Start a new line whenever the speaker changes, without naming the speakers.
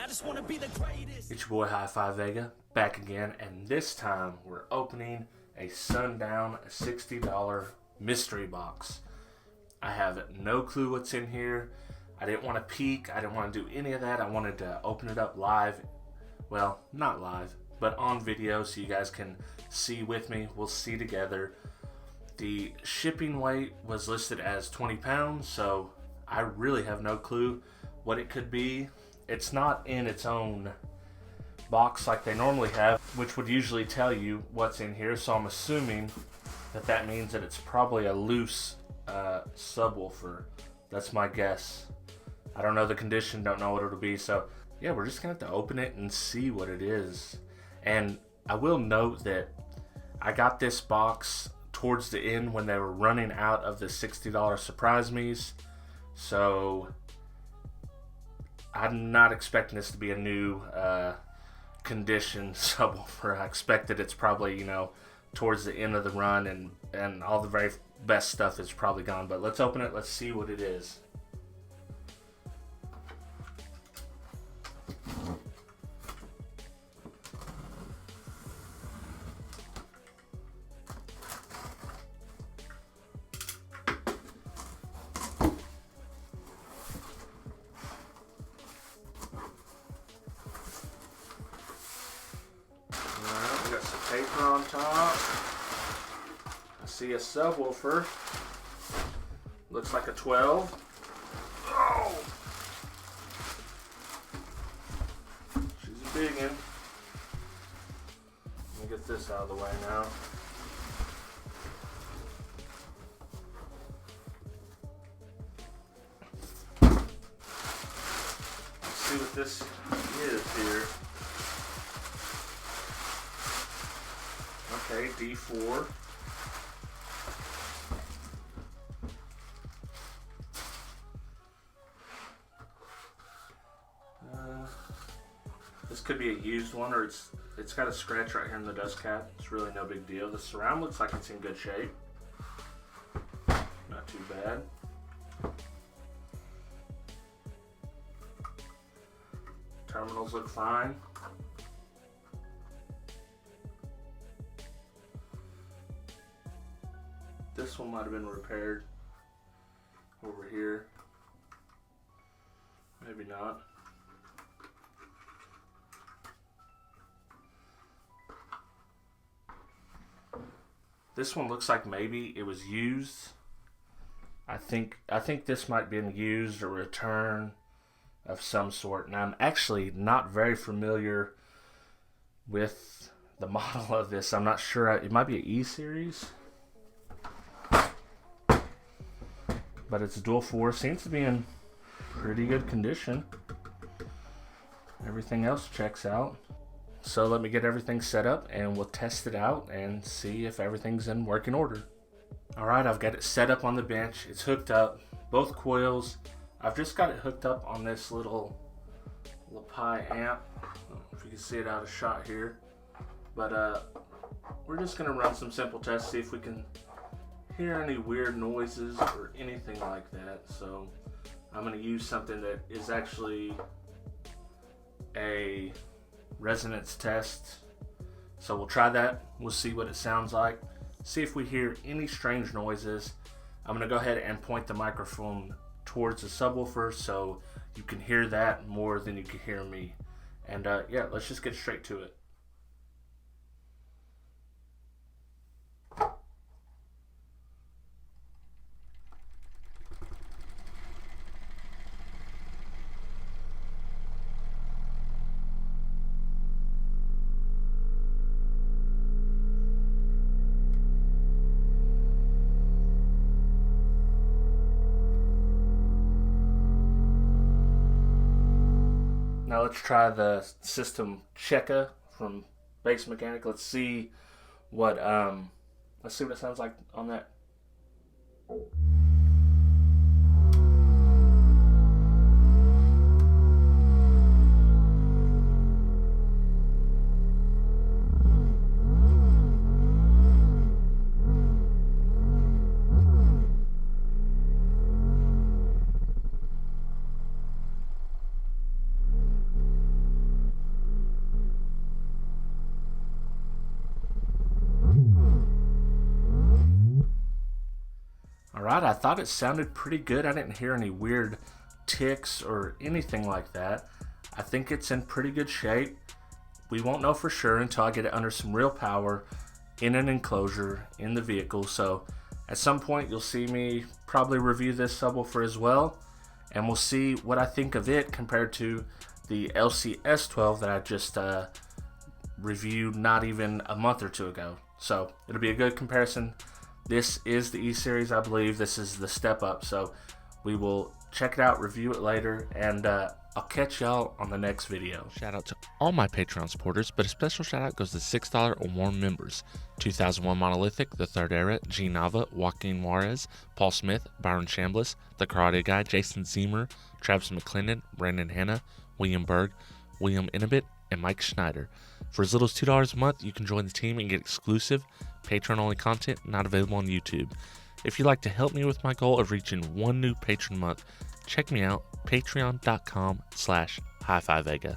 just wanna be the greatest.
It's your boy HifiVega back again, and this time we're opening a Sundown $60 mystery box. I have no clue what's in here. I didn't want to peek. I didn't want to do any of that. I wanted to open it up live. Well, not live, but on video so you guys can see with me. We'll see together. The shipping weight was listed as 20 pounds, so I really have no clue what it could be. It's not in its own box like they normally have, which would usually tell you what's in here, so I'm assuming that that means that it's probably a loose subwoofer. That's my guess. I don't know the condition, don't know what it'll be, so yeah, we're just gonna have to open it and see what it is. And I will note that I got this box towards the end when they were running out of the $60 surprise me's, so I'm not expecting this to be a new condition subwoofer. I expect that it's probably, you know, towards the end of the run, and all the very best stuff is probably gone. But let's open it, let's see what it is. We got some paper on top. I see a subwoofer. Looks like a 12. Oh! She's a big one. Let me get this out of the way now. Let's see what this is here. Okay, D4. This could be a used one, or it's got a scratch right here in the dust cap. It's really no big deal. The surround looks like it's in good shape. Not too bad. Terminals look fine. This one might have been repaired over here. Maybe not. This one looks like maybe it was used. I think this might be used or return of some sort. And I'm actually not very familiar with the model of this. I'm not sure. It might be an E series. But it's dual 4, seems to be in pretty good condition. Everything else checks out. So let me get everything set up and we'll test it out and see if everything's in working order. Alright, I've got it set up on the bench. It's hooked up, both coils. I've just got it hooked up on this little Pi amp. I don't know if you can see it out of shot here. But we're just gonna run some simple tests, see if we can hear any weird noises or anything like that. So I'm going to use something that is actually a resonance test. So we'll try that. We'll see what it sounds like. See if we hear any strange noises. I'm going to go ahead and point the microphone towards the subwoofer so you can hear that more than you can hear me. And yeah, let's just get straight to it. Now let's try the system checker from Bass Mechanic. Let's see what it sounds like on that. ride, I thought it sounded pretty good. I didn't hear any weird ticks or anything like that. I think it's in pretty good shape. We won't know for sure until I get it under some real power in an enclosure in the vehicle. So at some point you'll see me probably review this subwoofer as well, and we'll see what I think of it compared to the LCS12 that I just reviewed not even a month or two ago. So it'll be a good comparison. This is the E-Series, I believe. This is the step up. So we will check it out, review it later, and I'll catch y'all on the next video.
Shout out to all my Patreon supporters, but a special shout out goes to $6 or more members. 2001 Monolithic, The Third Era, G Nava, Joaquin Juarez, Paul Smith, Byron Chambliss, The Karate Guy, Jason Zemer, Travis McClendon, Brandon Hanna, William Berg, William Inabit, and Mike Schneider. For as little as $2 a month, you can join the team and get exclusive Patreon-only content not available on YouTube. If you'd like to help me with my goal of reaching 1 new patron a month, check me out, patreon.com/HifiVega.